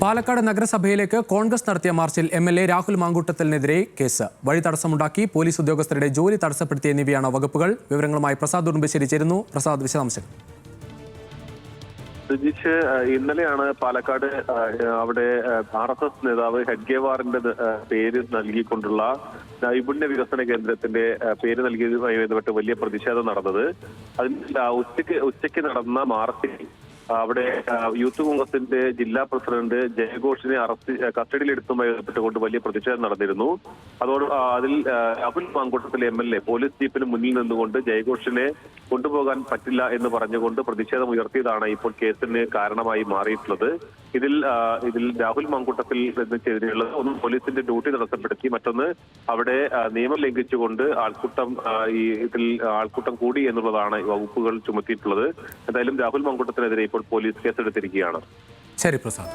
പാലക്കാട് നഗരസഭയിലേക്ക് കോൺഗ്രസ് നടത്തിയ മാർച്ചിൽ MLA Rahul മാങ്കൂട്ടത്തിനെതിരെ case. വഴി തടസ്സമുണ്ടാക്കി, പോലീസ് ഉദ്യോഗസ്ഥരുടെ ജോലി തടസ്സപ്പെടുത്തി എന്നിവയാണ് വകുപ്പുകൾ. വിവരങ്ങളുമായി പ്രസാദ് ഉടുമ്പശ്ശേരി ചേരുന്നു. പ്രസാദ്, വിശദാംശങ്ങൾ. ഇന്നലെയാണ് പാലക്കാട് അവിടെ RSS നേതാവ് ഹെഡ്ഗേവാറിന്റെ പേര് നൽകിക്കൊണ്ടുള്ള നൈപുണ്യ വികസന കേന്ദ്രത്തിന്റെ പേര് നൽകിയതുമായി ബന്ധപ്പെട്ട് വലിയ പ്രതിഷേധം നടന്നത്. അതിന് ഉച്ചയ്ക്ക് നടന്ന മാർച്ചിൽ അവിടെ യൂത്ത് കോൺഗ്രസിന്റെ ജില്ലാ പ്രസിഡന്റ് ജയഘോഷിനെ കസ്റ്റഡിയിലെടുത്തുമായി ബന്ധപ്പെട്ടുകൊണ്ട് വലിയ പ്രതിഷേധം നടന്നിരുന്നു. അതിൽ രാഹുൽ മാങ്കൂട്ടത്തിലെ MLA പോലീസ് ജീപ്പിന് മുന്നിൽ നിന്നുകൊണ്ട് ജയഘോഷിനെ കൊണ്ടുപോകാൻ പറ്റില്ല എന്ന് പറഞ്ഞുകൊണ്ട് പ്രതിഷേധം ഉയർത്തിയതാണ് ഇപ്പോൾ കേസിന് കാരണമായി മാറിയിട്ടുള്ളത്. ഇതിൽ രാഹുൽ മാങ്കൂട്ടത്തിൽ ചെയ്തിട്ടുള്ളത് ഒന്ന് പോലീസിന്റെ ഡ്യൂട്ടി തടസ്സപ്പെടുത്തി, മറ്റൊന്ന് അവിടെ നിയമം ലംഘിച്ചുകൊണ്ട് ആൾക്കൂട്ടം കൂടി എന്നുള്ളതാണ് വകുപ്പുകൾ ചുമത്തിയിട്ടുള്ളത്. എന്തായാലും രാഹുൽ മാങ്കൂട്ടത്തിനെതിരെ ഇപ്പോൾ പോലീസ് കേസെടുത്തിരിക്കുകയാണ്. ശരി പ്രസാദ്.